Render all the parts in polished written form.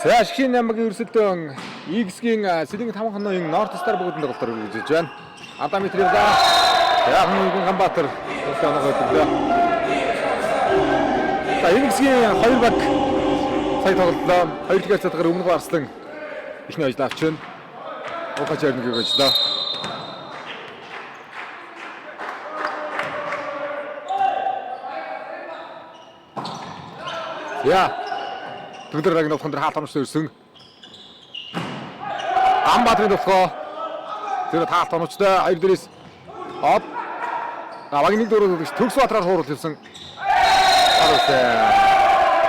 За Ашигын аймгийн өрсөлдөөн X-гийн Сэлэнг 5 хоногийн North Star бүгдэнд тоглолтоор үргэлжлэж байна. Адам Митревда Яахан Ганбаатар тоглоомоо хөтлөө. За X-гийн 2 баг сая тоглолтлоо. 2 дахь цатгаар өмнө гарсан ихний ажил авч байна. Ухаж ярныг ажиллаа. Я Түлэрэг нөхөн дээр хаалт онцсон ирсэн. Ганбаатрын төвхөө. Тэр хаалт онцтой хоёр дээрээс оп. Авагийн нэг дөрөв төгс батраар хуурал хэлсэн. Аруутай.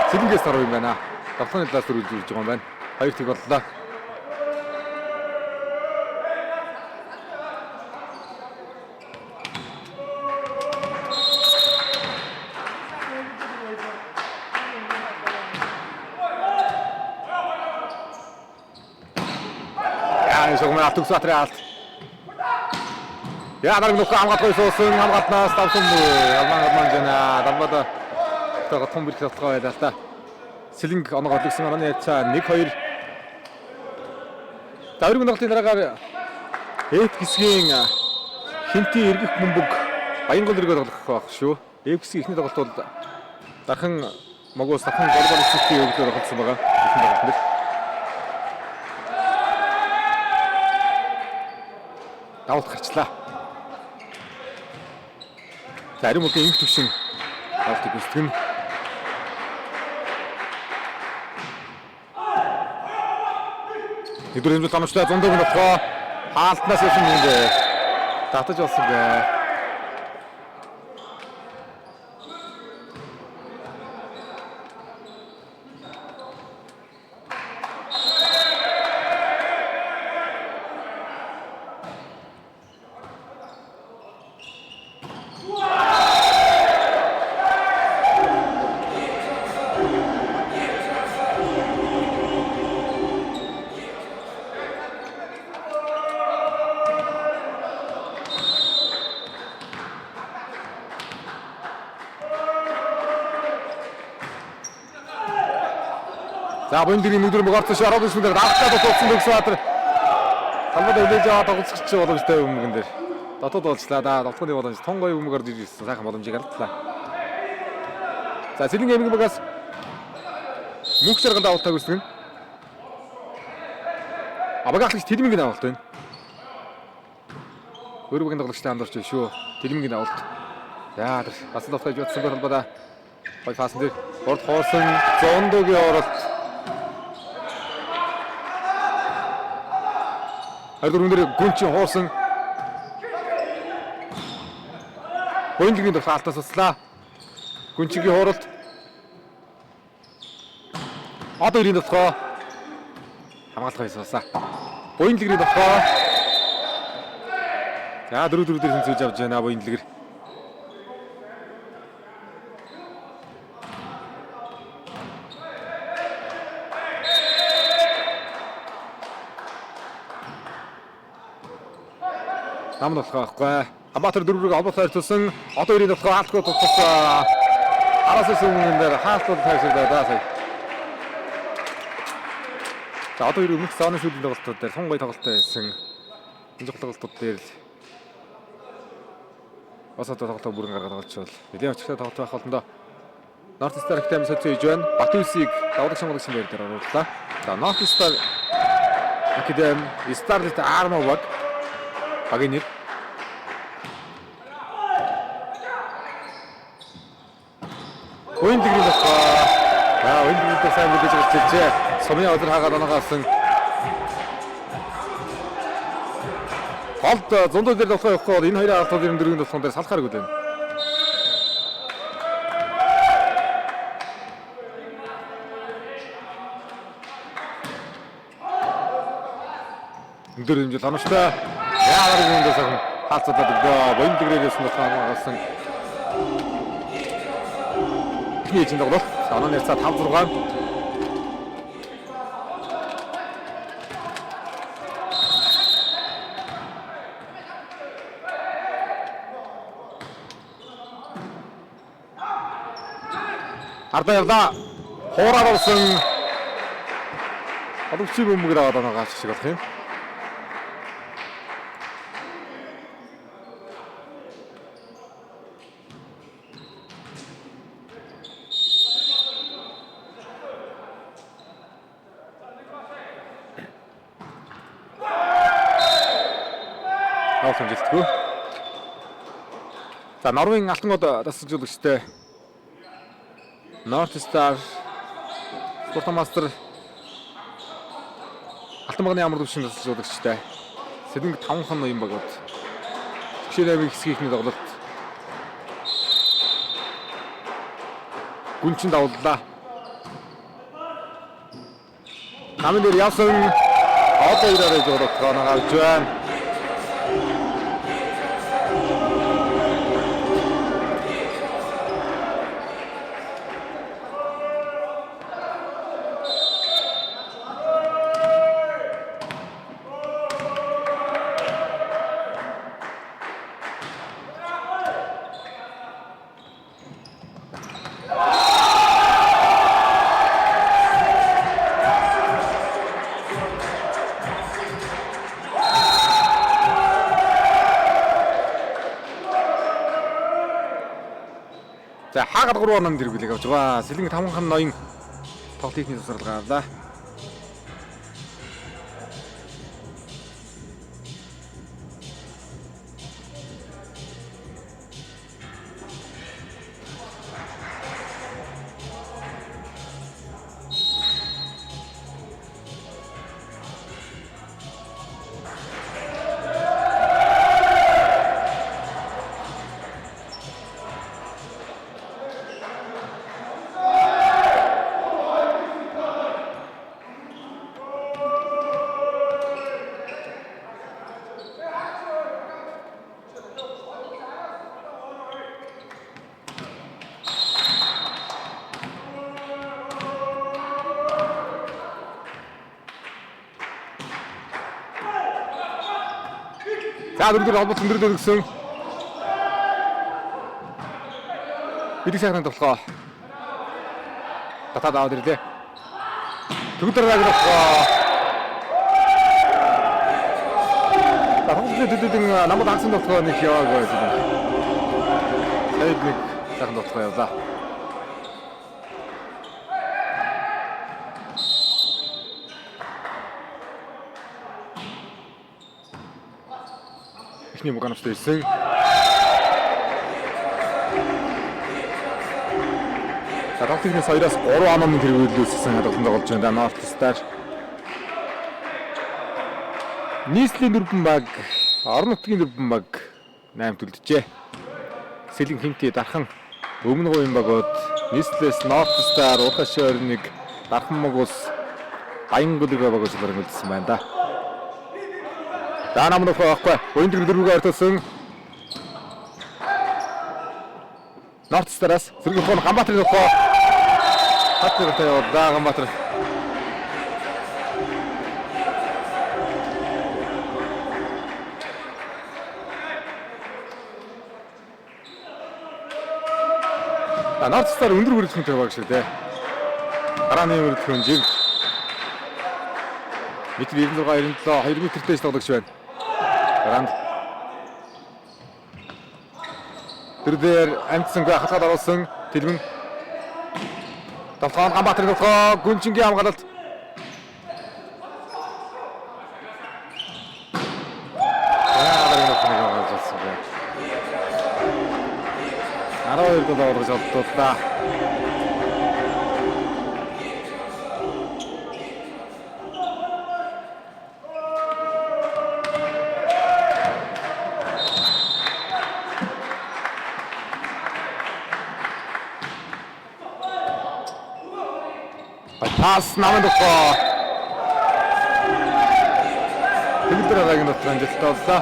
Сэлэнгээс таруу юм байна. Давхны талаас төрүүлж ирж байгаа юм байна. Хоёр тэг боллоо. Шогмоо төгс батрын хаалт. Яагаад нөхөө хамгаалгыг суусан хамгаалтнаас давсан алман дамбада тэгээд том бэлэг тоглоо байлаа л та. Сэлэнг оноогоо олгсон манай яцаа 1-2. Таврын тоглолтын дараагаар F хэсгийн хинти эргэх бөмбөг Баянгол эргөө тоглох байх шүү. F хэсгийн ихний тоглолт бол дархан могоос дахин голбол сэтгий өгдөө тоглосон байгаа. Ихний тоглолт. Давалт гарчлаа. Зарим үгийн инх төвшин давалтыг үсгэн. Нэгдүгээр хэмжээ томчлаа 100 дэх нөхөө хаалтнаас явсан юм дээ. Татаж болсон бэ. За Бондгийн нэгдүгээр мөгөрцөш ороод ирсэн дээр давтаад тулсан төгс баатар. Хамбад үлээж аваад тоглоцч боломжтой өмгөн дээр. Дотоод болчлаа да. Довтгоны боломж тон гоё өмгөр ирсэн. Сайхан боломжийг алдлаа. За Сэлэнг аймгийн багаас мөнх жаргал давтааг үсгэн. Абагаалагч Тэлмингийн давалт байна. Өөр багийн тоглогчтой хамдаарч байна шүү. Тэлмингийн давалт. За бас давтаж бодсон байх холбоо да. Бай фасан дээр урд хоосон 100-гийн оролт. Хайр өндөр гүнчин хоосон. Бондгийн дэх хаалтаас услаа. Гүнчигийн хууралт. Одоо ирийн тохоо хамгаалах хийсвасаа. Бондгийн тохоо. За дөрөв дээр хэмжиж авч байна Бондгэр. Намд болох байхгүй. Хамбаатар дөрвөөр олбоцоор тулсан. Одоо ирээд болох хаалтгүй тулсан. Араас өмнө дээр хаалтгүй тайшраа даа сая. За одоо ирээд өмнөх сааны сүүлийн тоглолтууд дээр сонгой тоглолттой байсан. Энэ тоглолтууд дээр л бас одоо тоглолтоо бүрэн гаргаад олж бол нэлээд очигтой тоглолт байх болондоо North Star Academy соцож байна. Батүсийг давдаг шамгагчсан байр дээр орууллаа. За North Star Academy Starlit Armor баг багийн нэр Бондгийн тохоо. Бондгийн тохоо сайн мэдээж гарчээ. Сумын өдөр хаагаад оноогоолсон. Голд зундуу дээр тохоо явахгүй энэ хоёрын алт төрийн дөрвийн тохоон дээр салахаар өгдөө. Өндөр хэмжээ тоногтой. Яагаад үүндээ сайхан хаалцаад өгдөө. Бондгээрээс нь тохоо ихний эзэн тоглох. Санааны яцаа 5-6. Ардаа явлаа. Хуураар болсон Одовчиг өмгөр аваад байгаа шиг болох юм. Хэмжилтгүй. За Норвегийн алтан од тасалжуулагчтай North Star Спортмастер алтан багны амар төвшин тасалжуулагчтай Сэлэнг 5 хон ноён багууд Жигшээлэмийн хэсгийнхний тоглолт гүнчин давлаа. Намын дээр явсан одоо ирээрээ жолоох гоног авч байна. За хаагаад 3 оноо дэргэлэг авч байгаа. Сэлэнг 5 хон ноён тоглолтын тусалгаа авлаа. За дөрөв холбоот өндөрлөөр өгсөн. Бидэг сайхны тоглоо. Татаад аваад ирлээ. Төгөлдөр агуулгаа. Төгөлдөр намайг агсан тоглоо нэг яваагүй байсан. Сайд нэг сайхан тоглоо явлаа. Ихний муганавчтай ирсэн. Тоглолтын соёроос 3 онооны тэргүүлүүлсэн тоглолтод болж байна. North Star. Нийслэлийн дөрвөн баг, орон нутгийн дөрвөн баг 8 төлдөжээ. Сэлэнг хэмтээ дархан өмнө говийн багууд нийслэлээс North Star, Урхашор 1, дархан Могус, Баянгөлөг багууд хөрөнгөлсөн байна да. За намнах байхгүй. Буйн дөрвөөр артсан. North Star-аас Сэргэн Ганбаатарын нөхөө хатгаартай яваа Ганбаатар. North Star өндөр бүрэлдэхүүнтэй баг шүү дээ. Гарааны бүрэлдэхүүн жиг. Метр 96 97 2 метртэй тоглогч байна. Гараанд тэр амтсангүй хатгаад оруулсан Тэлмэн Тавхан Ганбаатарын нөхөө Гүнчингийн хамгаалалт. $12 орж олдууллаа. Пас намайг тохоо. Төгөлдөр нутгийн жилт оллоо.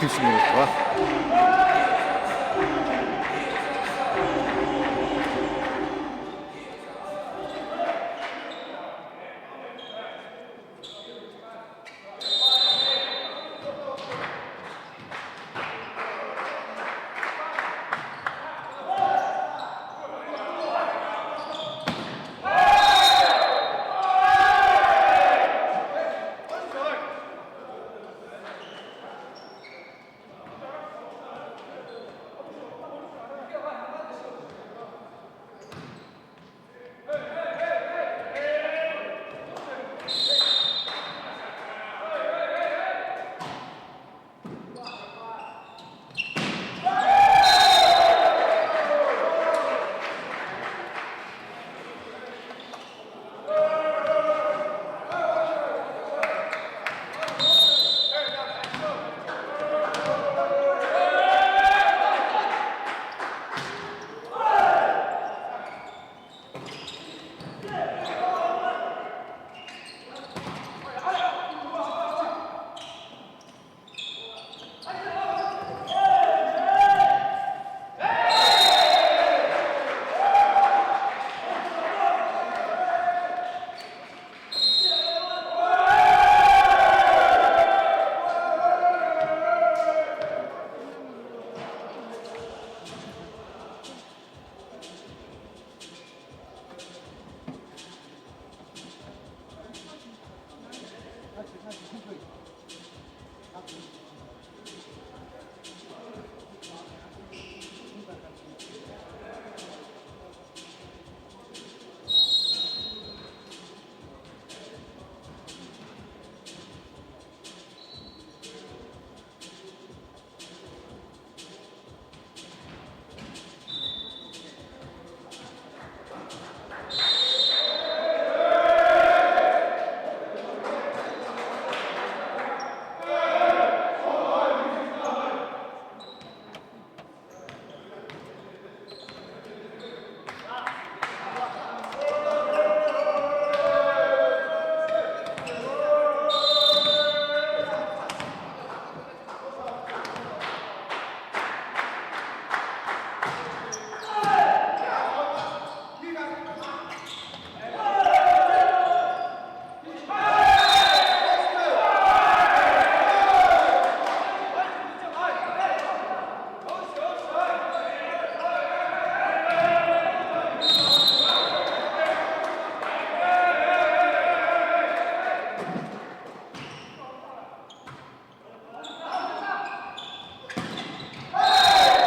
төвшин байна.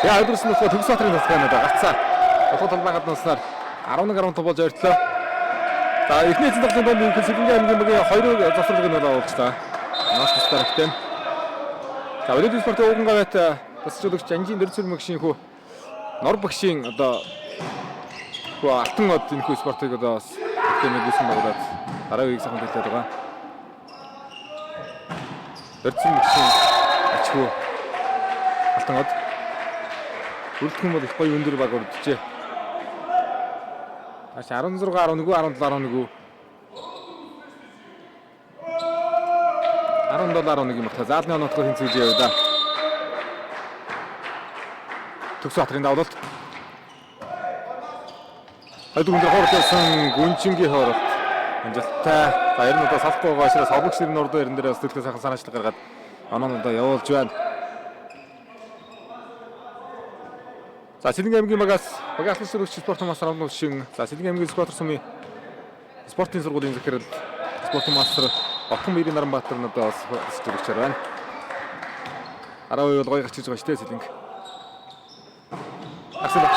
Яа өдрөөс нь болохоор Төгсбаатарын тасгай гацаа. Толгой талбай гаднааснаар 11-15 болж ойртлоо. За эхний эзэн тоглолтын донд Сэлэнгийн аймгийн 2 завсралыг нь олуулчлаа. Наас тастархтай. За Олимпик спортын ууган гавьт тасчлуулагч Анжийн Дөрцөр мөгшийн хүү Нор багшийн одоо хүү алтан од энэ хүү спортыг одоо тэмдэглэсэн байгуулад дараа үеийг сайхан төлөөд байгаа. Дөрцөр мөгшийн ачгүй алтан од бүрдэх юм бол их гоё өндөр баг урджээ. Маш 16 11 17 11 $17 юм байна. Заалны онцгой хэмцүүлж яваа да. Төгсбаатарын давлалт. Хайд өндөр хоолойсон Гүнчингийн хоолой. Амжилттай. За ер нь одоо салахгүй байгаа учраас хавлагч нэрний урд эрен дээр сэтгэл сайхан санаачлаг гаргаад оноо одоо явуулж байна. За Сэлэнгийн аймгийн багаас сурагч спортын мастер авах шин. За Сэлэнгийн аймгийн спортын сумын спортын сургуулийн захирал спортын мастер Батхан Мэрийн Наранбаатар нь одоо сурагч байна. Араа үйл гоё гарч иж байгаа шүү дээ Сэлэнг. Асуулт.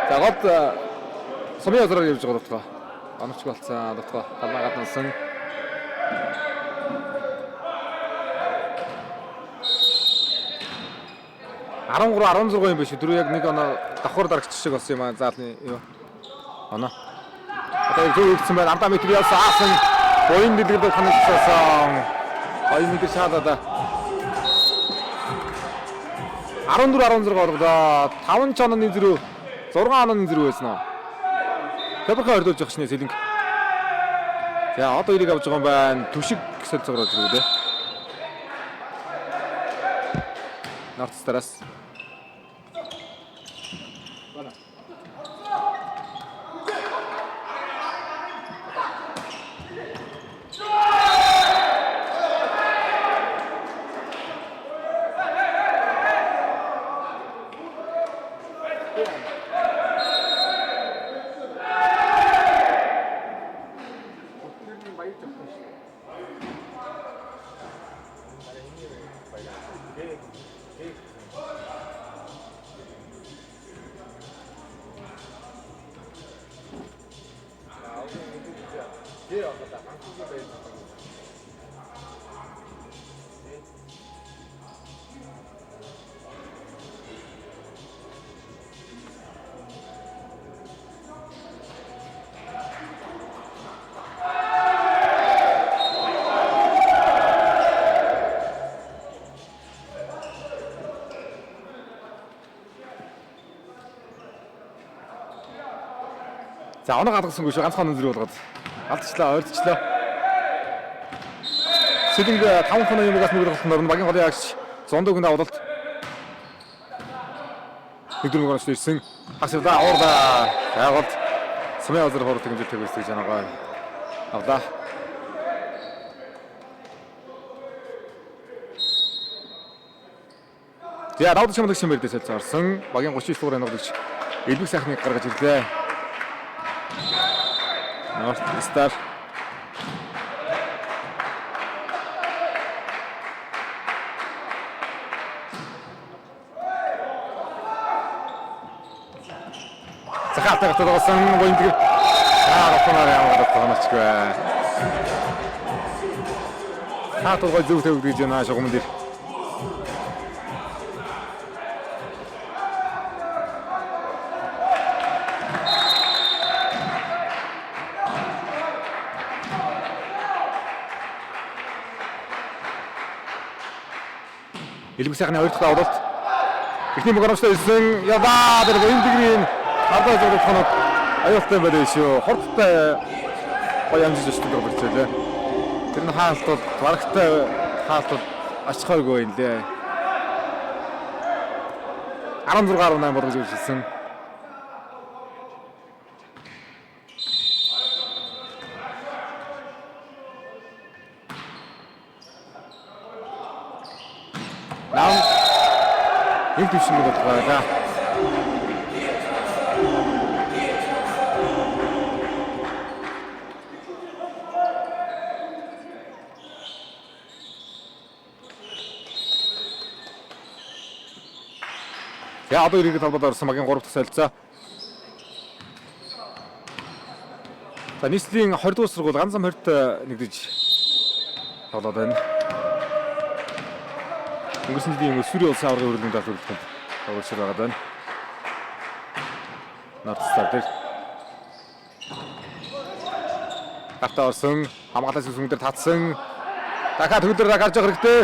За гол сумын азраар явж байгаа дотоо. Оновч болцсон дотоо талбай гаднасан. $13 16 юм биш үү? Дөрөв яг нэг оноо давхар дарагч шиг болсон юм аа заалны юу. Оноо. Одоо зөв үлдсэн байна. Ардаа метр явсан аасан. Боин дэлгэрдэг ханагцсан. 2 метр шаадаа. 14 16 оргоо. 5 чонооны зэрэг 6 онооны зэрэг байсан уу? Тэбэрхэ ордуулж явах шнэ Сэлэнг. За одоо ирийг авч байгаа юм байна. Түшиг гэсэл цогроод ирээ. North Stars. За оноо гадагсангүй шүү ганцхан өндөр болгоод алдчихлаа ойртчлаа. Сэлэнг 5 тоног юмгаас нэг болсон багийн голын агч зондогны авалт. Нэгдүгээр гол ирсэн. Хасвда уурда байгуулт сумын озер хорт хэмжээтэй байсан гэж байгаа. Авлаа. За давд чимдэг шимэрдээс олцсон. Багийн 39 дугаар ногдогч элбэг сайхныг гаргаж ирлээ. North Star. Захаалтайг тоглосон Боинтгэр. Ротоноор яваад тоглоомчгүй. Хаатгой зөв төвд гэж байна шугамд ир. Элбэг сайхны 2 дахь авалт. Эхний мөгөөрөмжтэй ирсэн. Ядаа тэр Боинтгэрийн хадаа зөвхөн хоног аюултай байлаа шүү. Хорттой гоё амжилт өчтөг болчихлоо. Тэр нь хаалт бол барагтай хаалт бол очихойгүй юм лээ. 16.8 болгож ирсэн. Их төвшин боллоо. За одоо иргэд холбоод орсон багийн 3 дахь солилцоо. За нийслэлийн 20 дугаар сургууль ганц ам 20-т нэгдэж тоглоод байна. Өнгөрсөн жилийн Сүрийн улсын аваргын хөрөлдөнд төлөвлөлтөнд тоглож байгаа байна. North Star дээр гартаа орсон хамгаалалтын сүмдэр татсан. Дахиад хөлөөр гарч байгаа хэрэгтэй.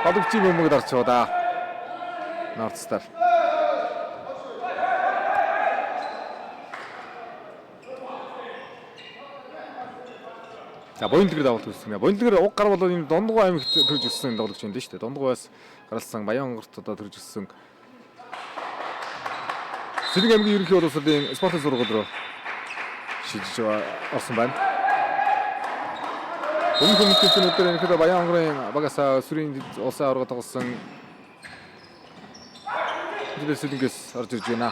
Бодогчийн бөмбөгд орч байгаа да. North Star. За Боинтгэр давалт үүсгэнэ. Боинтгэр уг гар бол энэ Дундгой аймагт төрж өссөн тоглогч юм дээ шүү дээ. Дундгойс гаралсан Баян онгорт одоо төрж өссөн. Сэлэнг аймгийн ерөнхий боловсролын спортын сургууль руу шилжиж орсон байна. Өмнөх хүмүүсийн өдөр Баян онгорын багасаа Сүрийн улсын аварга тоглосон. Тэд Сэлэнгээс орж ирж байна.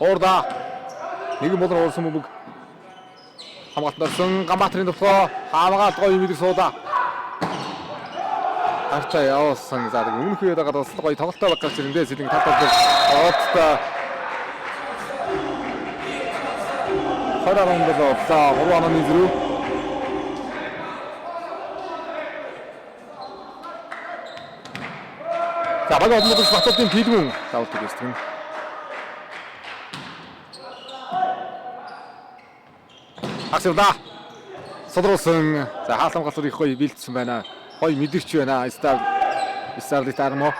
Уурда нэгэн болон уурсан бөмбөг хамгаалтсан Гамбатрын төвхөө хамгаалт гоё мэдээ суулаа. Арчаа явуулсан. За өмнөх үеэд байгаа бас гоё тоглолттой баг гарч ирэндээ Сэлэнг таталдаг. Ооттой 20 онд болоо. За 3 онооны зэрэг. За баг одмодч Батболтын Пилгүн давалт өгсөн. Асуулда содруулсан. За хаалт хамгаалал их гоё бэлдсэн байна. Гоё мэдэрч байна. Старлит армо.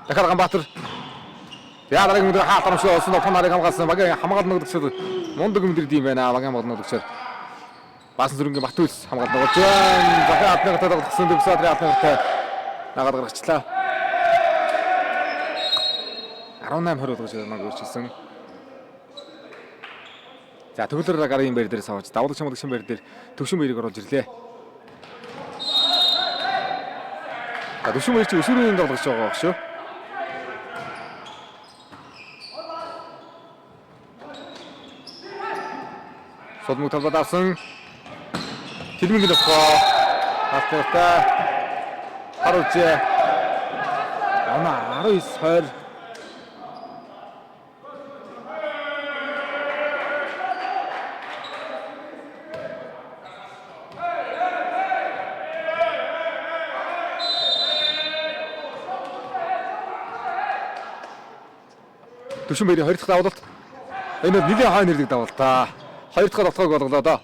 Дахиад Ганбаатар. Яагаад ингэ хаалт хамгаалсан олсон тохоо нарыг хамгаалсан. Багийн хамгаалал нөгөөдчд мундаг мэдэрд юм байна. Багийн моднуудчаар. Баасан зүрэнгийн Батүлс хамгаалт болж байна. Захаа адны гатад тоглосон Дөгсөөдрийн адны гатад нагаад гаргачлаа. 18-20 болгож намайг өөрчилсөн. За төвлөр гарын байр дээр савж давлаг шамлагшин байр дээр төвшин баярыг оруулж ирлээ. За төвшин баяр чи өсвөрийн тоглож байгаа байх шүү. Содмог талбад авсан. Тэлмэнгийн тохоо. Хаттай. Харуулж. Ана 19-20. Төвшин баярын 2 дахь давалт. Энэ бол нэлийн хаа нэрлэг давалт та. 2 дахь тоглохыг болголоо доо.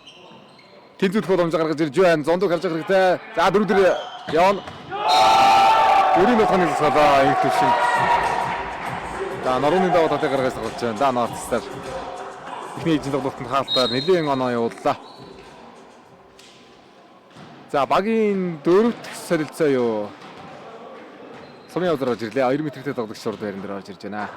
Тэнцвэрх боломж гаргаж ирж байна. Зондог харж байгаа хэрэгтэй. За дөрөв явна. Өрийн болгоны цолоо их төвшин. За норууны даваатыг гаргаж тоглож байна. Да нартстаар. Эхний эзэн тоглолтод хаалтаар нэлийн оноо явууллаа. За багийн 4 дахь солилцоо юу. Сумын явдал орж ирлээ. 2 метртэй тоглогч шууд байран дээр орж ирж байна.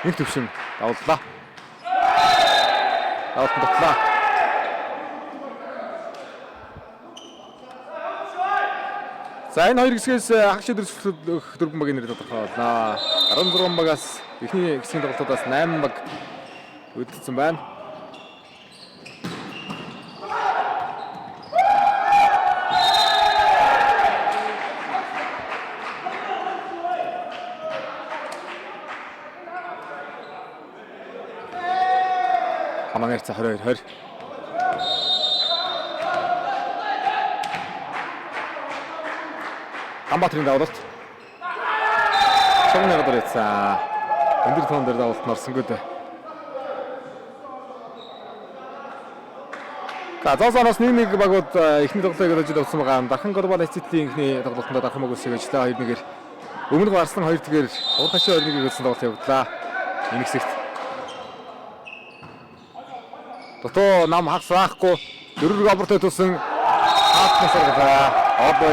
Нэг төвшин давлаа. Давлт дутлаа. За энэ хоёр хэсгээс хагас дөрвөлөх дөрвөн багийн нэр тодорхойлноо. 16 багаас эхний хэсгийн тоглолтоодоос 8 баг үлдсэн байна. Хамаарц 22-20. Хамбатрын давлт. Чамнаа гадар яцаа. Өндөр тоон дээр давлт норсонгүй дээ. Казахстанаас нэг багууд эхний тоглолтыг хийж авсан байгаа. Дархан глобал эцэтлийн эхний тоглолтод дархан баг үсэж ажиллаа 2-1-ээр. Өмнөг Арслан 2-1-ээр урагшаа 2-1-ийг гэсэн тоглолт явууллаа. Энэ хэсэгт Тото нам хагас байхгүй 4 обортой тусан хаалтнаас гаргалаа. Одоо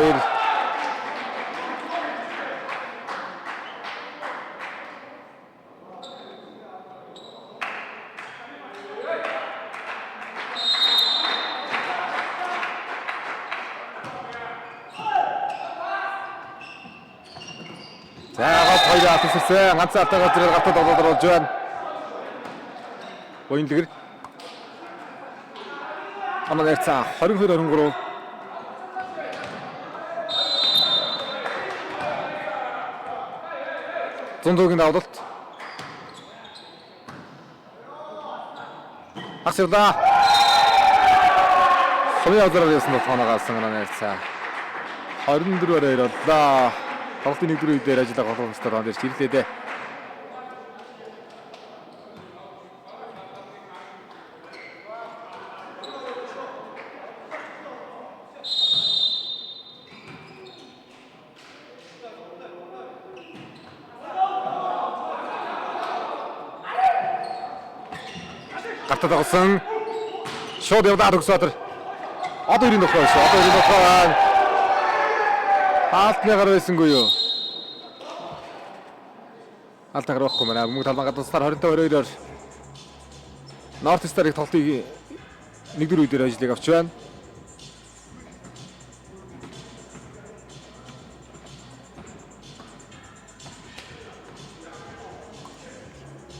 за гол хоёр атсан ганц атагаа зэрэг гатад олж байна. Боёнлэгэр Хамаарц 22-23. Зондогийн давлт. Асуулаа. Сумын явдлаар ясан тооноогаасан Хамаарц 24-ээр боллоо. Тоглолтын нэгдүгээр үед дээр ажиллагаа голомжтой тоон дээр чирлээ дээ. Тоглосон. Шууд явдаа Дөгсөөдөр. Одоо 90 тохиол шүү. Одоо 90 тохиол. Хаалтны гар байсангүй юу? Хаалтны гар байхгүй маа. Мөнгө талбай гадуустаар 25-22-оор Норт Старыг тоглолтыг нэгдүгээр үедээр ажлыг авч байна.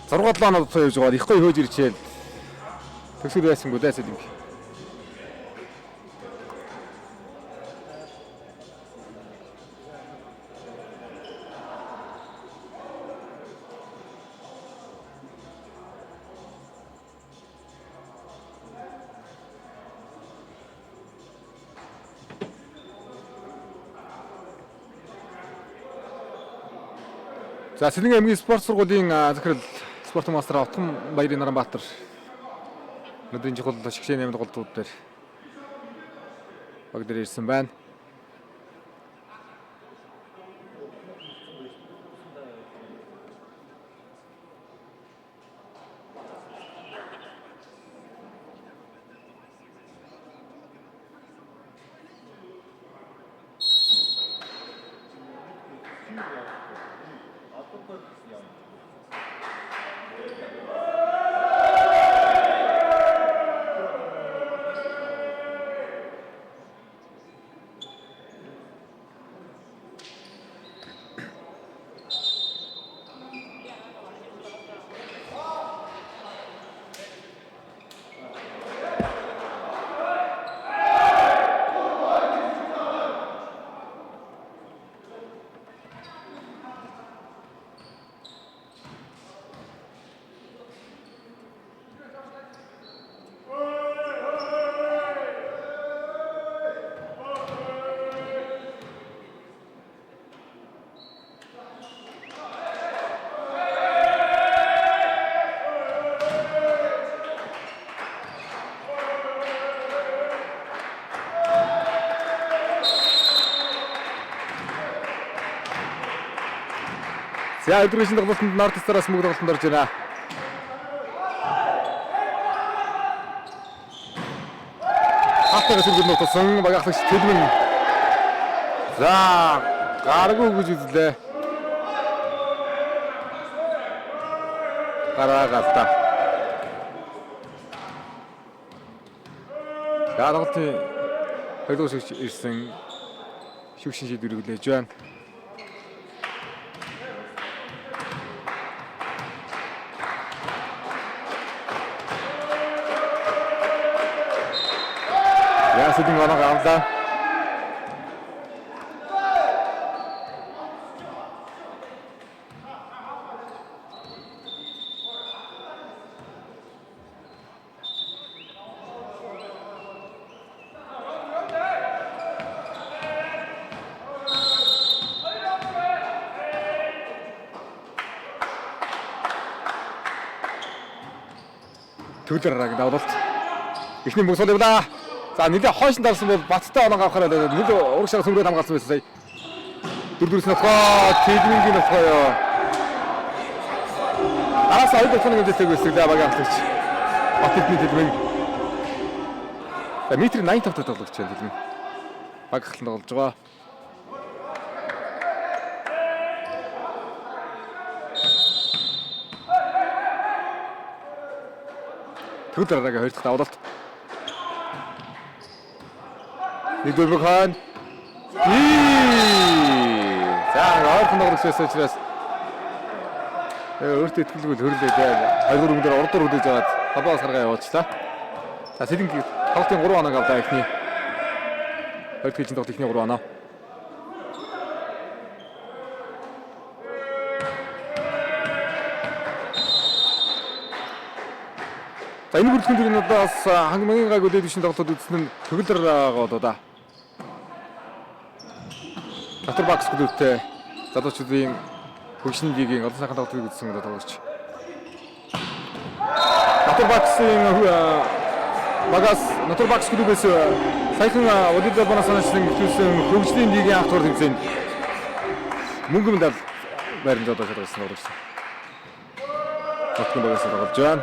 Зургаалаа оноо тоо явж байгаа. Их гоё хөөж ирчээл. Төсөл байсангүй дайсад юм. За Сэлэнгэ аймгийн спорт сургуулийн захирал спорт мастер Отгон Баярын Наранбаатар өдрийн чухал шигшээний 8 тоглолтууд дээр баг дээр ирсэн байна. За өдрийн тоглолтод Нордстараас мөнгө тоглолтод орж байна. Хатагаас үргэлж нутсан багахлагч Тэлмэн. За гаргүй гэж үзлээ. Гараагаалта. Гаргалтын хоёрдугаар ирсэн шүгшин шийдвэр хүлээж байна. Ясадын оноо авлаа. Төвлөрөг давлалт. Эхний мөнгө сул явлаа. За нэлээ хойш дарсан бол Баттай оноо авахаар нэлээ урагшаа сүмрээд хамгаалсан байсан сая. Дөрөвдөрс нөхөө Тэлмэнгийн нөхөө ёо. Араас аяг болчихно гэж хэлдэг байгаа багтлагч. Батны Тэлмэн. За метр 85 таа тоглож байна Тэлмэн. Багтлан тоглож байгаа. Төвлөрөг хоёр дахь давлалт. Нэгдүгээр хан. За ойрхон тоглож байсан учраас өөртөө итгэлгүй хөрлөө дээ. Хоёр мөнгө дээр урдуур үлээж аваад табаас гаргаа явуулчлаа. За Сэлэнг тоглолтын 3 оног авлаа ихний. Хоёр дахь тоглолт ихний 3 оноо. За энэ бүрэлдэхүүн дөрнөөс хамгийн гайгүй дэвшин тоглолтод үзсэн нь төгөлдөр байгаа болоо да. Татвар бакс клубтэй залуучуудын хөгжлийн лигийн олон сайхан тоглолтыг үзсэн тоглогч. Татвар баксын багаас Татвар бакс клубээс саяхан Олимпиад банасанчлан хөтлсөн хөгжлийн лигийн анх дугаар тэмцээнд мөнгө медаль байранд одоо шалгасан тоглогч. Татвар багаас тоглож байна.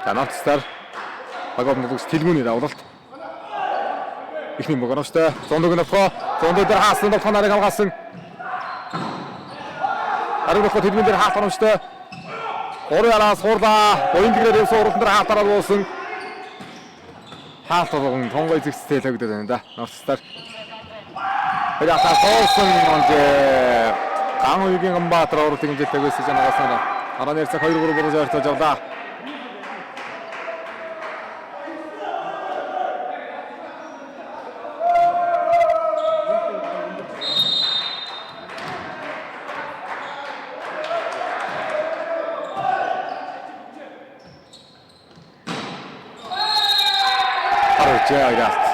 Нордстар багийн тоглогч Тэлмэний давлалт. Ихний мөнгө оновчтой. 100-ыг нөхөө. 100 дээр хаасан тоглох нарыг хамгаалсан. Ариг нөхөө Тэлмэн дээр хаалт оновчтой. 3-аараа суурлаа. Буян дээрээ суурлан дээр хаалтараад буусан. Хаалт болгон тонгой зэгцтэй логдоод байна да. Нордстар. Ясаа суусан онжээ. Ган үеийн Гамбаатар оролтын хэмжээтэй байсан жанагасаа. Араа нэрцэг 2-3 бороо зортож авлаа. Ja, ja.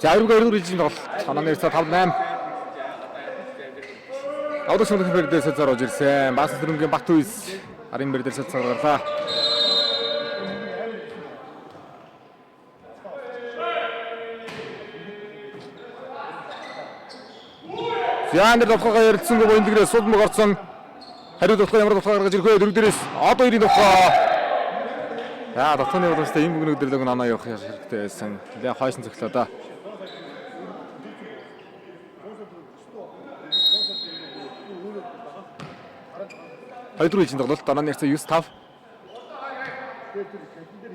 За эрүүг ирж бол санааны эрсэ 5-8. Авдаг шүлэг бэрдээс зорж ирсэн. Бас Сүрэнгийн Батүйс арын бэрдээс зоргорлаа. Яанэр тоххоо ярилцсангүй боён дээрээ сулмаг орсон. Хариу тоххоо ямар тоххоо гаргаж ирэх вэ? Дөрөв дээрээс одоо 90 тоххоо. Яа, тоххооны бодлостой энэ бүгнүүд дэрлэг нанаа явах хэрэгтэй байсан. Тэгээ хойсон цоглоо да. Хайдруу ижин тоглолт дараа нь ярьсан 9-5.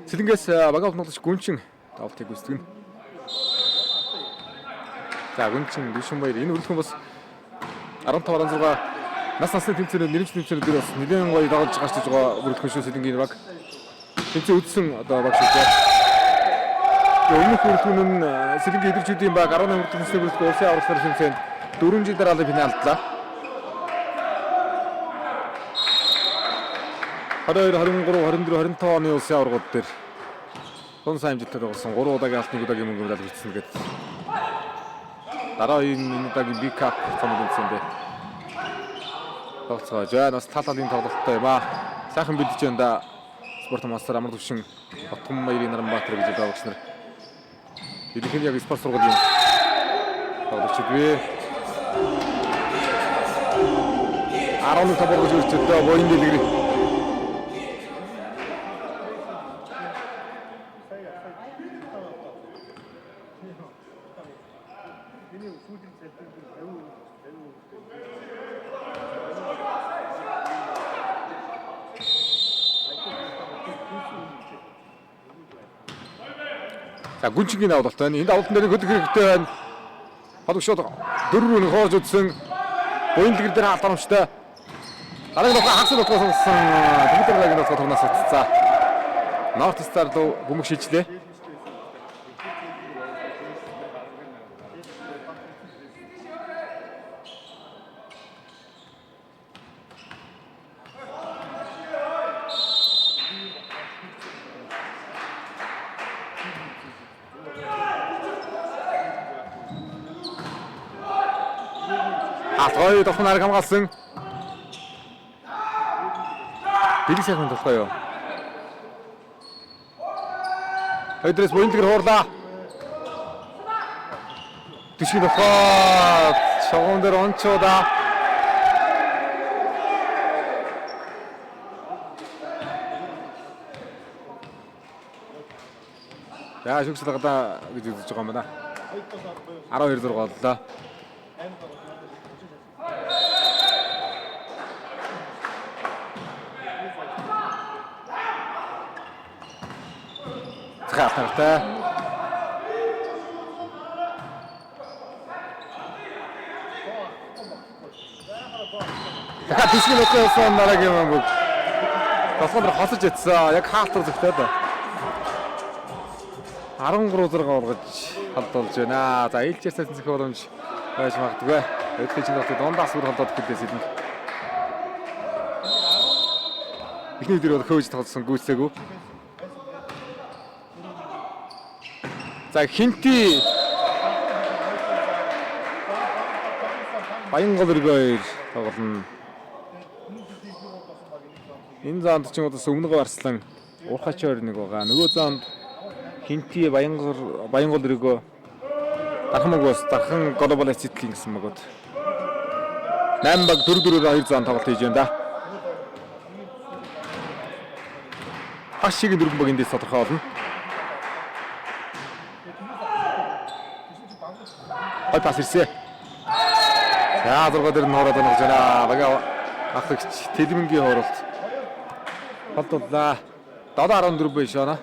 Сэлэнгээс багаав нуглаж гүнчин давтыг гүйцэтгэн. За гүнчин Дишүнбаяр энэ өрлөхөн бас 15-16 нас насны тэмцээнд нэрэмж тэмцээнд дээр бас нэлээд гоё дагуулж гарч иж байгаа өрлөхөн шүү Сэлэнгийн баг. Тэмцээ үдсэн одоо баг шүү. Өмнөх өрлөхөн нь Сэлэнгийн эдэрчүүдийн баг 18 тэмцээнд өрлөх улсын авралын тэмцээнд 4 жил дараалал финалдлаа. 22, 23, 24, 25 оны улсын аваргууд дээр тун сайн хэмжээтэй тоглосон 3 удаагийн алтны удаагийн мөнгө медаль хүртсэн гэдэг. Дараа энэ удаагийн Big Cup цомог тэмцээндээ тоглоцгоож байна. Бас талалын тоглолттой юм аа. Сайхан бэлдэж байна да. Спорт мастер амар төвшин Отгон Баярын Наранбаатар гэж байгаагч нар. Эдгээр яг спорт сургуулийн тоглогчид вэ. 11 таваргаж үрчтэй боён дэлгэр. За гүнчингийн давлалт байна. Энэ давлалтын дээр хөдөлгөх хэрэгтэй байна. Хологшоод 4-ийг хоож үдсэн. Боён дэлгэр дээр хаалтарамжтай. Дараагийн нухаа хагас нухаа сонсон. Дэмитэргийн нухаа турнаас утцаа. Норт Стар руу бөмбөг шилжлээ. Ой, тохноор хамгаалсан. Бэлэг сайхан тоглоо юу. Өдрөөс боён дэлгэр хуурлаа. Тишиг тохоо шогоон дээр онцоодаа. Яа шүгсэл гадаа гэж үзэж байгаа юм байна. 12 зураг боллоо. Хатартай. Дахиад тишгийн нөхөөсөн дараагийн мөнгө. Тосгонор хосож ятсан. Яг хаалтар зөвхтэй да. 13 зэрэг олгож халдуулж байна. За ээлжээс цэцэн зэх боломж байж магадгүй. Өдөртөө чинь дотор дундаас бүр халдаад гэлээс идэх. Эхний өдөр бол хөөж тоглосон гүйцээгүй. За Хинти Баянгол өргөөр тоглоно. Энэ зоонд ч юм уу өмнөгөө арслан урхач ойр нэг байгаа. Нөгөө зоонд Хинти Баянгол өргөө дархамгоос дархан глобал эцэтгэлийн гэсэн мөгөд 8 баг 4-4-2 зон тоглолт хийж байна да. Хашиг 4 баг эндээс тодорхой болно. Ой пас ирсэн. За 6 дээр нь хоороод оногж байна. Бага ахлагч Тэлмэнгийн хооролт. Холдууллаа. 7-14 биш байна.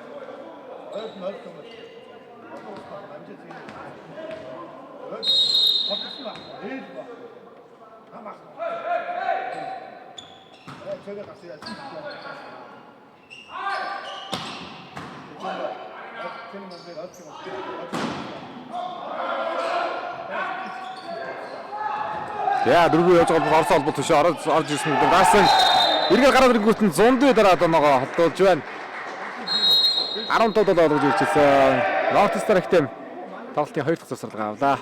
Яа дөрвөө явж байгаа Орос холбоо төшөө орж ирсэн гэдэг. Даасан эргээр гараад ирэнгүүт нь 100 дараад оноогоо холдуулж байна. 15 долоо олгож ирчихсэн. Нотстер ихтэм тоглолтын 2 дахь засварлага авлаа.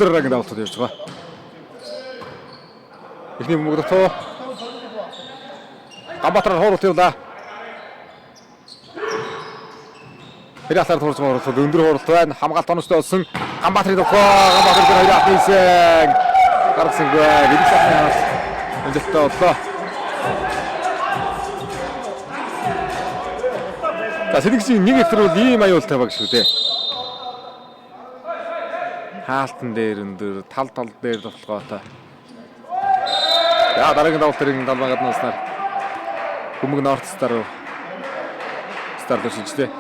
Төгөлрөгийн давталт явж байгаа. Эхний бөмбөг дотоо Ганбаатар хооролт явлаа. Хэрэлтаар турж байгаа хооролт өндөр хооролт байна. Хамгаалт онцтой болсон. Ганбаатарын дотоо Ганбаатар дээр 2 ахнысэн гаргасангүй. Гэрэг сахнаас өндөттэй боллоо. Сэлэгчийн нэг ихтер бол ийм аюултай баг шүү дээ. Хаалтан дээр өндөр тал дээр тоглохоотой. За дараагийн давтарын далбаа гаднааснаар Бөмбөг Норт Стар старлж шижтэй.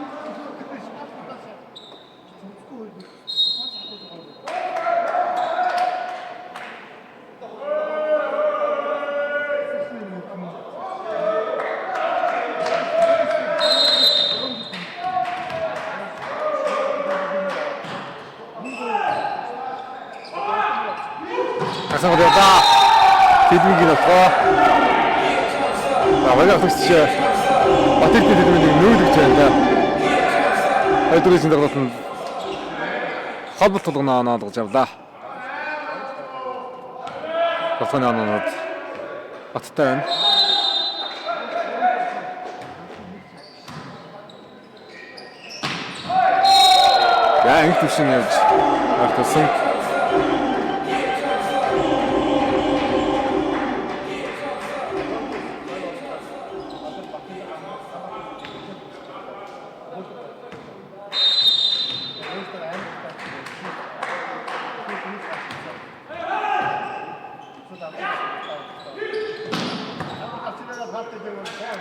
Асаадаа Тэлмэнгийн нотгоо. Багаж ахлагч Батэрт Тэлмэнгийн нүүлгэж байна да. Хоёрдугийн тоглолт нь холболт тулгана оноодгож авлаа. Батханы оноод Баттай байна. Яа их төвшин явж артсан.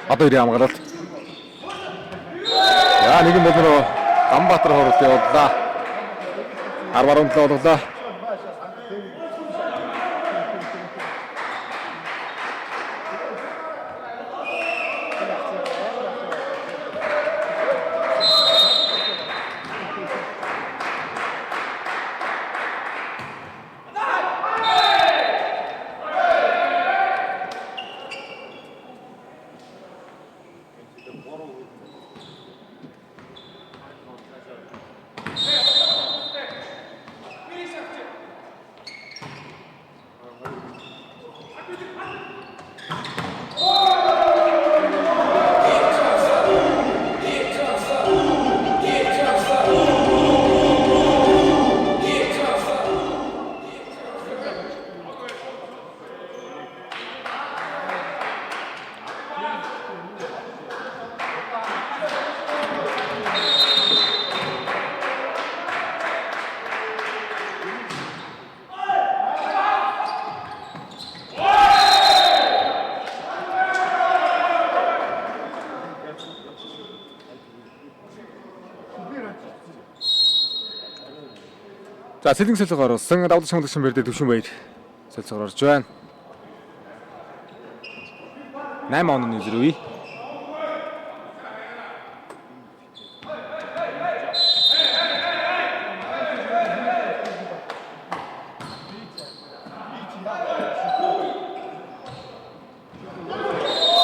Одоо ирээ хамгаалалт. Яа нэгэн болоо Ганбаатар хооролт явууллаа. 10-17 боллоо. За Сэлэнг солилцоог оруулсан. Давлын шамлагчин бэрдэ Төвшин баяр солилцоог орж байна. 8 оны зэрэг.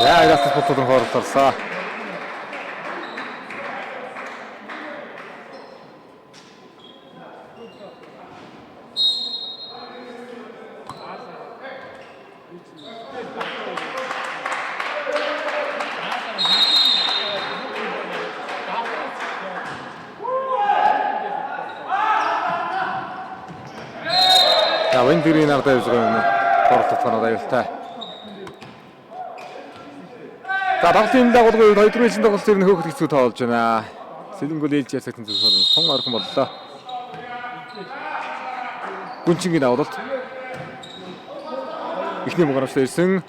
За ястас бодлоор хорлолсоо. За Виндэрийн ард авж байгаа юм. Хорлох танаа аюултай. За тоглолтын дагуулгын үед 2 үеийн тоглолт зэрэг хөөхд хэцүү тоолж байна. Сэлэнг бол ээлж ясагтэн зүйлс тун орхон боллоо. Гүнчингийн дагуулт. Ихний мөнгөөрөөс ирсэн.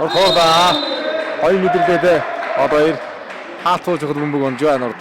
Орхоодаа 2 мэдрэлээд одоо 2 хаалт сууж байгаа бөмбөг онж байна орд.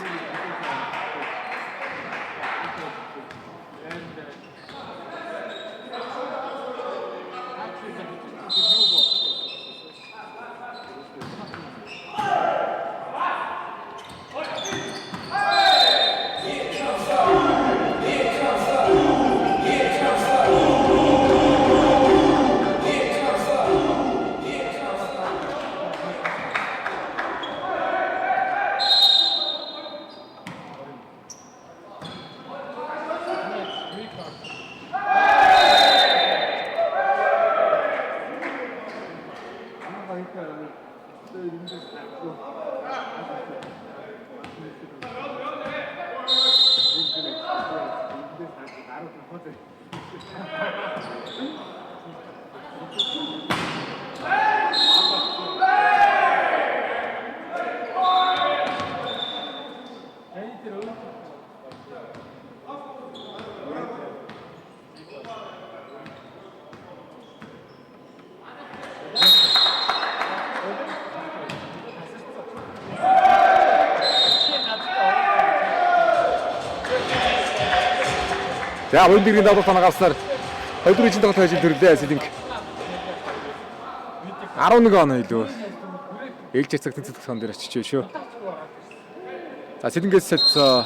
За Виндэрийн давуу танаа гарснаар 2 үеийн тоглолт хийж төрлөө Сэлэнг. 11 он илүү. Ээлж цагтын цэцгэн дээр очиж шүү. За Сэлэнгээс солилцоо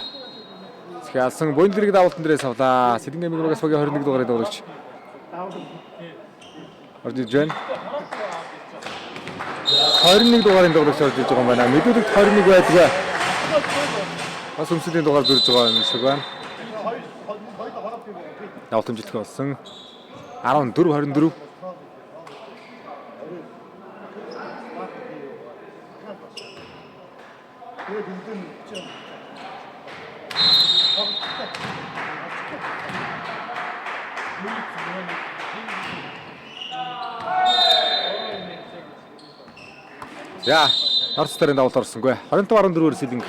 хяалсан Виндэрийн давуултан дээрээс авлаа. Сэлэнгийн мигрогоос багийн 21 дугаарыг дуулагч. Орж иж байна. 21 дугаарын дуулагч орж иж байгаа юм байна. Мэдүүлэгт 21 байдгаа. Бас өмсөлийн дугаар бүрж байгаа юм шиг байна. Давалт хэмжилтгий болсон 14-24. За, Норцтарын давалт орсонгүй. 25-14-ээр Сэлэнг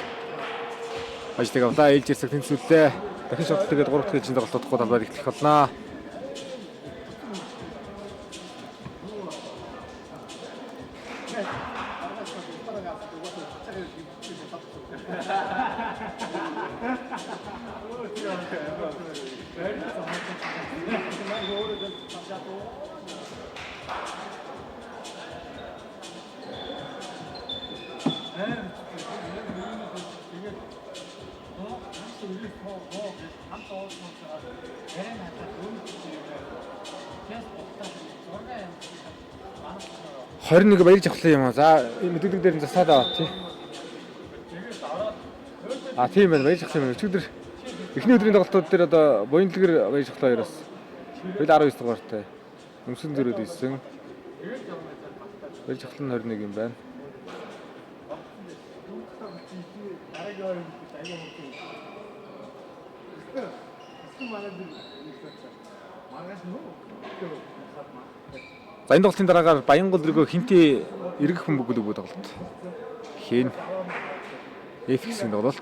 ажлыг авлаа. Ээлж ирсэг тэнцвэрлээ. Дахин шотлол тэгээд 3 дахь ээлжийн тоглолт тодорхой талбайд эхлэх болно. Хорин нэг баяр жавхлаа юм аа. За мэдүүлэг дээр нь засаад аваа тий. Тийм байна. Баяр жавхлаа юм. Өчигдөр эхний өдрийн тоглолтууд дээр одоо буянлагэр баяр жавхлаа яриас. Бид 19 дугаартай. Өмсөн зөрөөд ийсэн. Баяр жавхлаа нь 21 юм байна. За энэ тоглолтын дараагаар Баянгол рүү хинтээ эргэх бөмбөг өгөө тоглолт. Хийн F гэсэн тоглолт.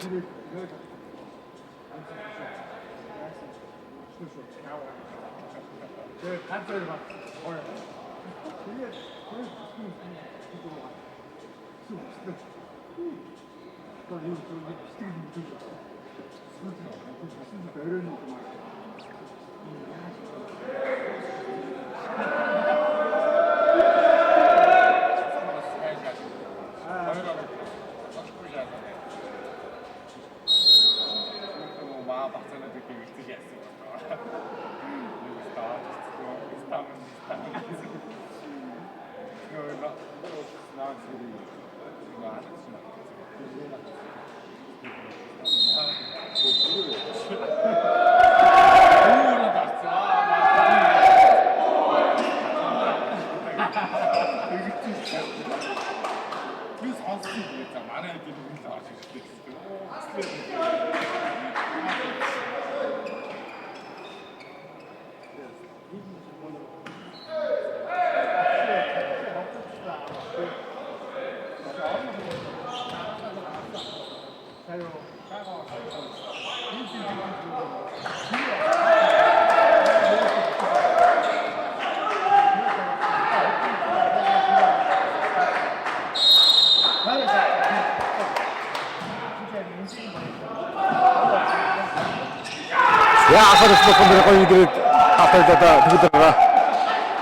Яахаар болох юм гоё идээд хатайдаа тэгдэг.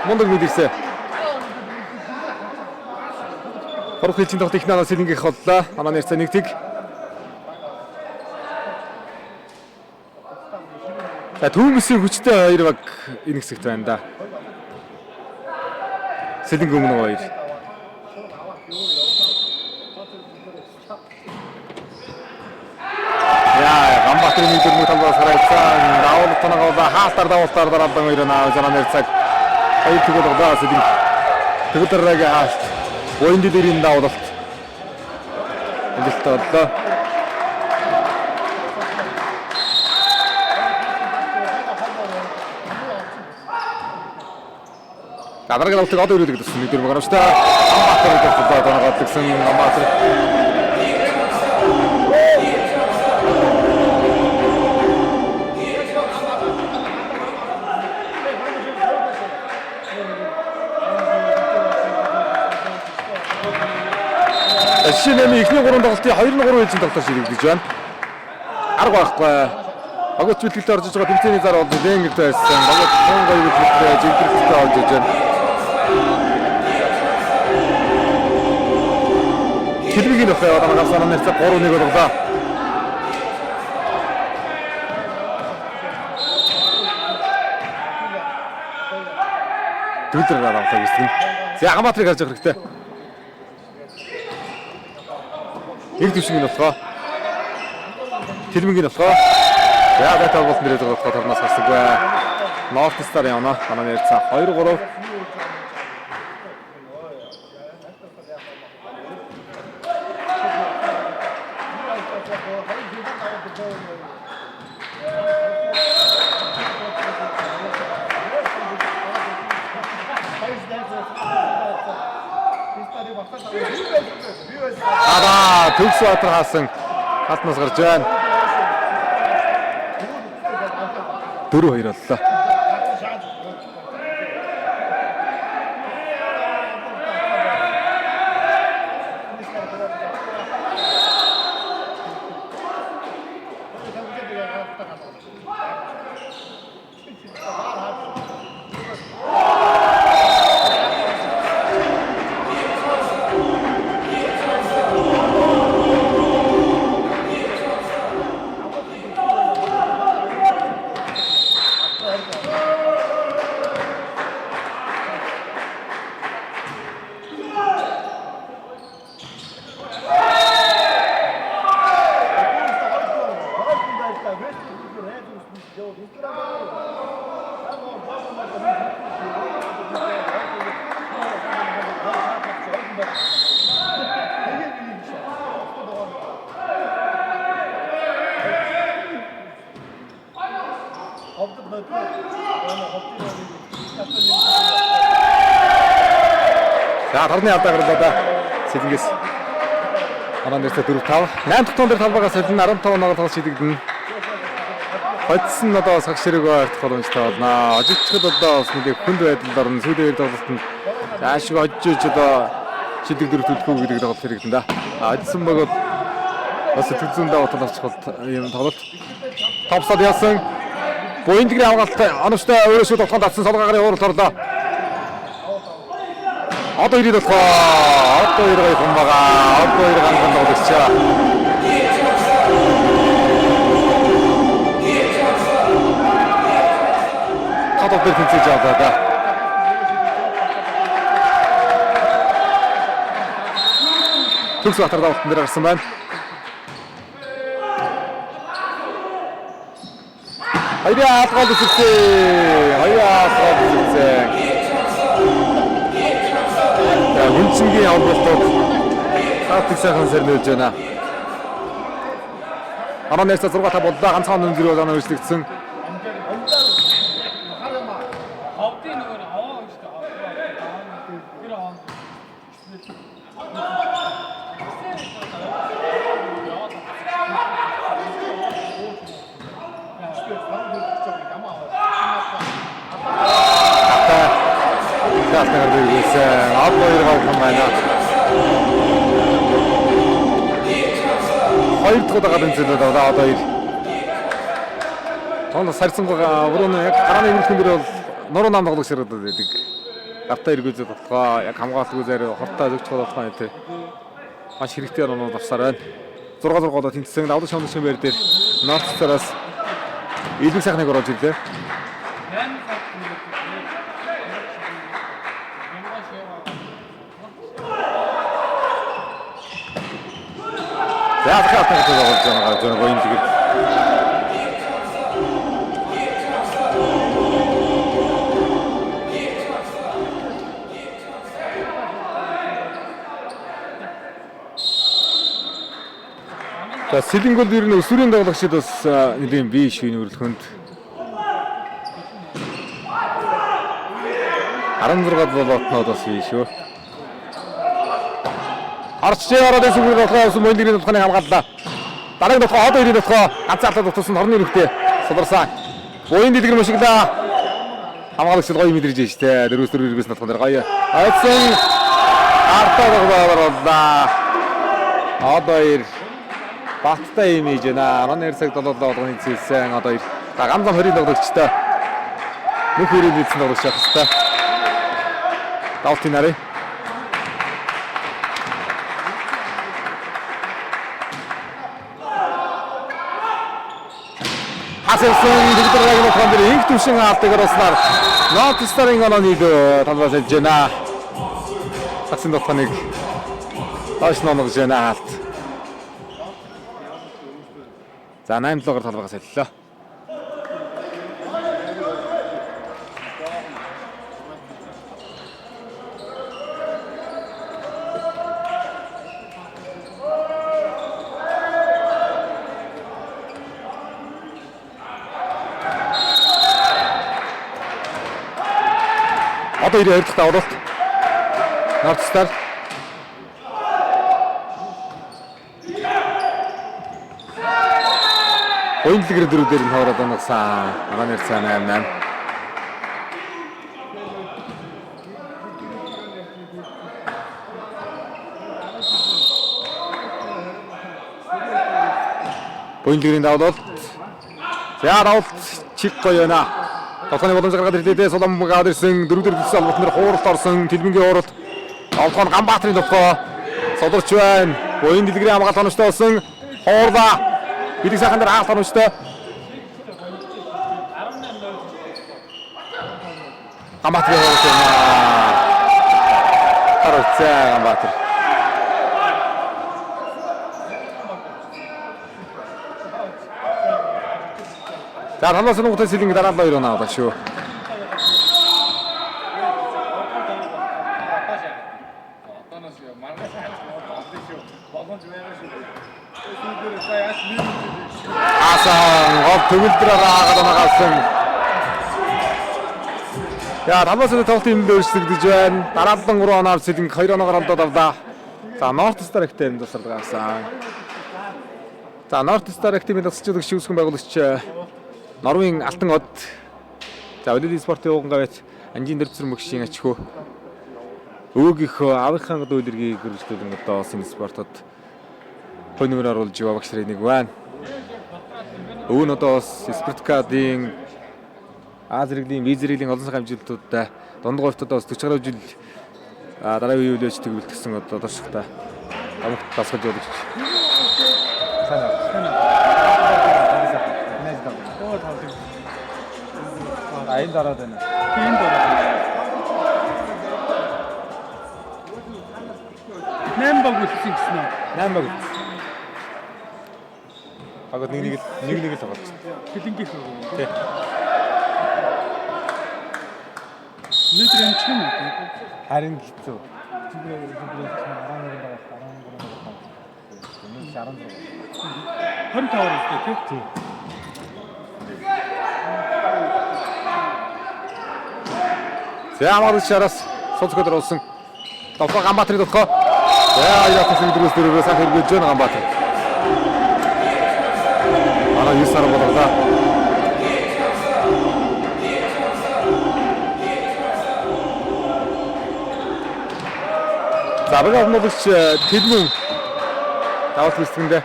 Мундаг мэдээсэ. Хорхичин дох техникаас илэнгийнх боллоо. Манай нэрцээ нэг тэг. За түүмсийн хүчтэй хоёр баг энэ хэсэгт байна да. Сэлэнг өмнө хоёр. Гамбатрын мэдэрмэг талбаас харагдсан. Давуу танаагаа хаалтар давуултаар дараадан хоёр наа нэрцэг. Хоёр тэгвэл удаа сэлэнг. Тэгдэрэг хаалт. Боёнд дээрийн давуулт. Эндэлт боллоо. Дараагийн авалтыг одоо ирүүлдэг гэсэн нэг дөрөв гарамжтай Амбатар гэдэг доногод гэсэн Амбатар. Шинэний ихний 3 тоглолтын 2-3 хэзээ тоглолтоор шийдэгдэж байна. Арга байхгүй. Агуулч бэлтгэлд орж байгаа тэмцээний зар бол Ленгэрт байсан. Багт хонгой бэлтгэлд жигдэрхтэй орж иж байна. Хэлбэгийн нөхөө одоо гавсараа нэрцээ 3-1 болголоо. Түлдэр аваад гисэн. За Амбатрыг харж байгаа хэрэгтэй. Нэг төвшинг нь болохоо. Хэлмэг нь болохоо. За дата бол нэрээд байгаа болохоор торноос гарсаггүй. Норт Стар явна. Манай нэрцээ 2-3. Төгс Баатар хаасан хатнаас гарч байна. 4-2 боллоо. За тарны алдаа гарлаа Сэлэнгээс манай нэртэй 4-5 8 дахь тунд дээр талбайгаа солино 15 оноогоор тоглож шийдэгдэнэ. Хоцсон нь одоо цаг ширэг ойртох боломжтой болно. Ожилчгад одоо бас нэг хүнд байдалд орно. Сүүлийн тоглолтод заашгүй ожиж одоо шийдэг дөрөв төлөхөө гэдэг тоглолт хэрэгдэн да. Ожилсон бөгөөд бас төгзөн даваа тоглох юм тоглолт. Топсод яасан. Боиндгрийн авгалт оновчтой өөрөөсөө тоглоход татсан солгоогарын ууралт орлоо. Одоо ирээд болохоо. Одоо ирэх юм байгаа. Одоо ирэх ганган тоглогчаа. Хатад дээр тэнцэж яваа да. Төгс Баатар давтан дээр гарсан байна. Хоёроо гол үсэлцээ. Үнцэнгийн авралтууд тактик сайхан сэрнүүлж байна. Манай нэрсээ 6-5 боллоо. Ганцхан өндөр болоо өөрчлөгдсөн. Тасгаар дээрээс одоо иргэн байна. Хоёр дахь удаа гадна зэлээд одоо ир. Тоон сарцсангаа өрөөний яг гарааны өргөн дээр бол нуруу нам тоглох ширээд байдаг. Гартаа эргүүлж тоглохоо яг хамгаалалтгүй зарим хортоо зөвч тоглохоо нэ. Маш хэрэгтэй оноо авсаар байна. 6-6 голоо тэнцсэн давлын шоны шимээр дээр Норцоороос илүү сайхныг оруулж ирлээ. Яг хатаг тоглож байгаа зөв гоён шиг. За Сэлэнгөл ер нь өсвөрийн тоглогчид бас нэлийн бие шивний өрлөхөнд 16 болоотнод бас бие шүү. Арчжээ ороод эсвэл болохоос мөндөрийн дотхоныг хамгааллаа. Дараагийн дотхоо одоо ирээд дотхоо ганцаарлаа дотсон хорны өрөвтэй суларсан. Буян дэлгэр машиглаа. Хамгаалагч гоё мэдэрж байна шүү дээ. Дөрөвс дөрөв эргээс дотхон дээр гоё. Айцэн артаа тоглоолаа. Одоо ир баттай юм ийж байна. 12 цаг 7 болгоны цэлсэн одоо ир. За ганцхан 20 тоглогчтой. Нүх ирээд ийдсэн тоглогч явах хэрэгтэй. Давтын нарыг Асэлсэн дэгдэрэг нь хондор инх түвшин авдаг оруулснаар Норцоорын онооны талбайд хэлж байна. Таксын дотхоныг тааш номогж байна алт. За 8-7-оор талбайгаас хэллээ. Одоо ирээ хоёр дахь давуулт. Норцоор Ойнлгэр дөрөв дээр нь хоороод оногсан. Манай нэр цаа 8-8. Ойнлгэрийн давуулт. За давуулт чиг гоё байна. Толгойн боломж гаргаад ирлээ. Сулам гараад ирсэн. Дөрөв дэс албатнаар хууралт орсон. Тэлбэнгийн уралт. Толгойн Ганбаатарын тохоо содорч байна. Буян дэлгэрийн хамгаалт онцтой болсон. Хуурлаа. Бидний сайхан дээр хаалт онцтой. Ганбаатарын хууралт байна. Харилцаа Ганбаатар. За хамаас нуутай сэлэнг дараа 2 оноо авах шүү. Асан гол төгөлдрөө хаагаад нагасан. За хамаас тоглолт юм дээрсэгдэж байна. Дараалан 3 оноор сэлэнг 2 оноогоор алдаад авлаа. За Норцоор ихтэй энэ тусалж гарсан. За Норцоор ихтэй мэдсэлж шүүсгэн байгуулагч Норвегийн Алтан од. За Олимпийн спортын ууган гавьт анжийн дөрвцөр мөгшийн ачхөө. Өвөөгийнхөө авийнхаа үйлргийг гэрүүлэн одоо энэ спортод хөнөөр оруулж яваа багш нэг байна. Өвөө нь одоо Спирткадын Азриглийн визэрийн олон сар амжилтуудаа дундгой хувьд одоо 40 гаруй жил дараагийн үеийн үйлчлэгч бэлтгэсэн одоо дуршигтай амт тасгаж явуулж. Айн дараад байна. Тийм дараад. 8 баг үлдсэн гэсэн үү? 8 баг. Агад нэг л тоглож. Хилэнгийнх үү? Тий. Нэтрэн чим үү? Харин хэцүү. Зүгээр 25 үстэй тий. За амгалагч шараас сонцгод оруулсан. Толгой Ганбаатарын толгой. За яатсан дөрөс дөрөвөөс анх хэрэгж байна Ганбаатар. Манай 9 сар болоо. За багш амгалагч Тэлмэн давалт бэлтгэндээ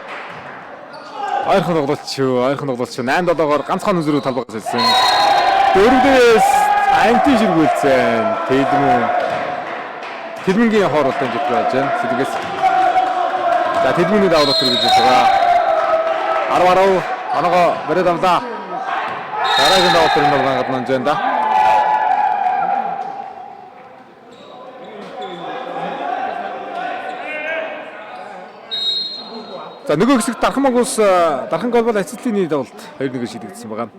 ойрхон тоглолч 8-7-оор ганцхан үзрүү талбайгаас хэлсэн. Дөрөвдөөс анти ширгүүлсэн. Тэлмэнгийн хооронд дэмжиж байж байна. Сэлгээс. За тэлмэний давлт гэж байгаа. 10 оноогоо бариад авлаа. Дараагийн давлт нь бол гаднаа жин да. За нөгөө хэсэгт дархан гол бол ацетлины давлт 2-1 шийдэгдсэн байгаа.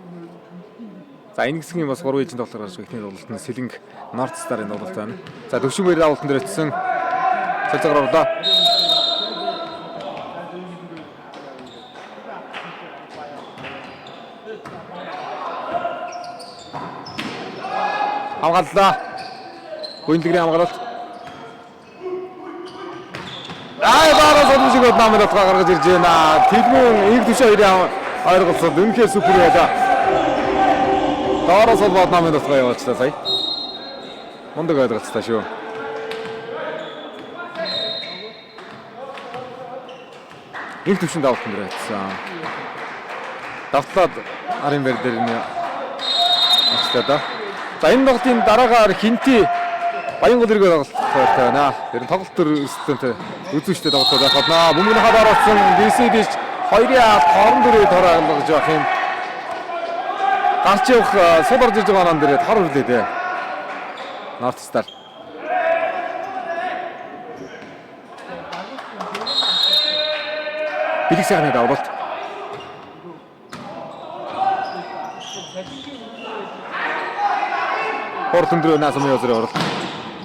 За энэ хэсгийн бас 3 ээлжийн тоглолт гарч байгаа. Эхний тоглолт нь Сэлэнг North Star-ын тоглолт байна. За төвшин баяр давлтан дээр очсон. Цацгаар орлоо. Хамгааллаа. Гүйлгэрийн хамгаалалт. Баараа содмшигод намайг гаргаж ирж байна. Тэлмэн их түшээ хоёрын ойрголцоод үнэхээр супер байлаа. Доороос бол намайг явуулчихлаа сая. Мундаг ойлголцтой шүү. Их түвшин давтан дээр байсан. Давтлаад арын бэр дээр нь очтой да. За энэ тоглолтын дараагаар Хинти Баянгол иргэн тоглолт байна. Тэр нь тоглолт төр өсөлтөнтэй үзүүштэй тоглолт байх болно. Мөнгөний хадаар орсон BCD 2-ийн хоорон дөрөв тооруулж явах юм. Гарч явах сул орж иж байгаа нан дээр тор үрлээ дээ. North Star. Билэг сайхны давлт. Хортондроо насамын өзрөө орол.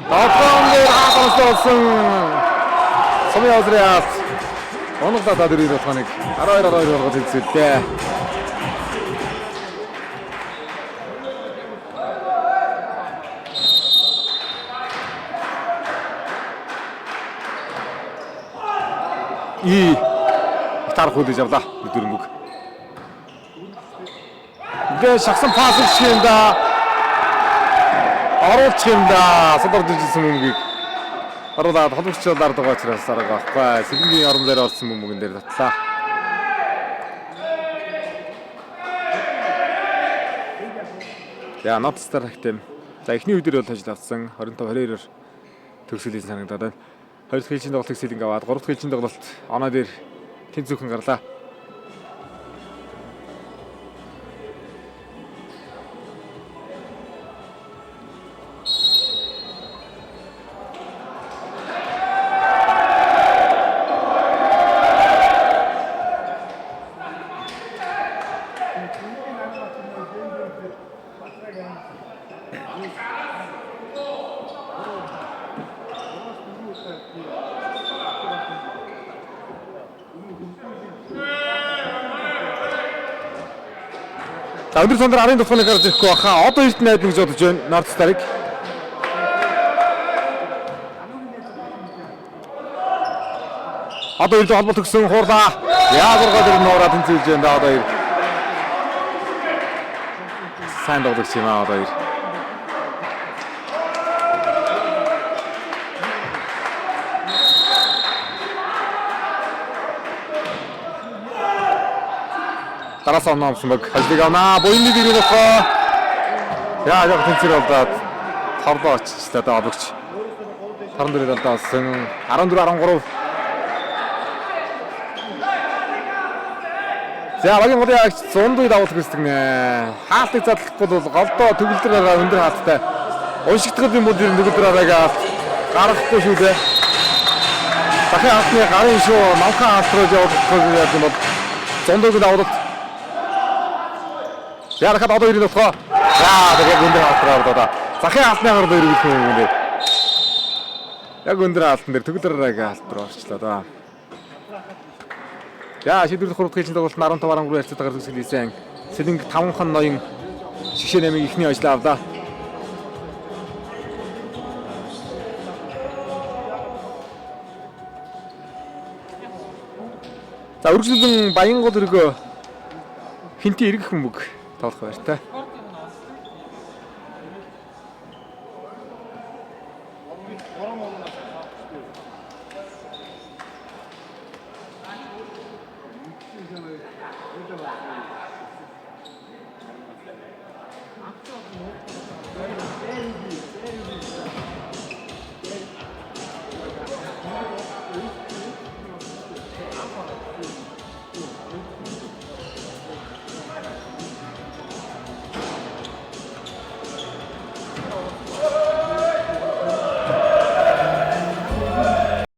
Давтаандээр хаалцсан. Сумын өзрөөс. Оноглоо та дөрөв тохоныг 12 болгож хэлсэлтэй. Тарах үлээж авлаа. Дөрөнгөг. Гэ шахсан пас хийнда. Оруулах юм да. Содорж ирсэн мөнгийг. Оруулаад холбогчдод дардгаа учраас арга авахгүй. Сэлэнгийн орон дээр орсон мөнгөн дээр татлаа. За North Star хэмтэм. За эхний үедэр бол ажил авсан 25-22-оор төгсгөлийн санагдаад байна. 2 дахь ээлжийн тоглолтыг Сэлэнг аваад 3 дахь ээлжийн тоглолт оноо дээр тэнцүүхэн гарлаа. За өндөр сандраа арын тусганы гарч ирэхгүй баха. Одоо эрт найд гэж бодож байна. North Star-ыг. Одоо эрт холболт өгсөн хуурлаа. Яагаргаа дээр нуураад тэнцүүлж байна одоо эрт. Сайн тоглож юм аа одоо эрт. Дараас оноомсон баг. Ажлыг авнаа. Буйны дэрийн нөхөө. Яа яг тэнцэр болдоод торлоо оччихлаа да обогч. 14 далдаасан 14-13. За багийн голын агч 100 давуулт гүйцэтгэв нэ. Хаалтыг задлахгүй бол голдоо төгөлдөр өндөр хаалттай. Уншигдгал юм бол төгөлдөр араагаа гарахгүй шүү дээ. Дахин хаалтны гарын шүү намхан хаалт руу явуулах юм бол 100 давуулт. Ярахад одоо ирэх болохоо. За тэгээд өндөр хаалтаар ордоо. Захын хаалтны гард ирэх юм үнэ. Яг өндөр хаалтан дээр төгөлдөр хаалт руу орчлоо да. За шийдвэрлэх 3 дахь ээлжийн тоглолт 15-13 харьцаагаар төгсгөлийсэн. Сэлэнг 5хан ноён шигшээ нэмийг ихний ажлаа авлаа. За үргэлжлэн Баянгол өргөө Хинти эргэх бөмбөг тоглох байртай.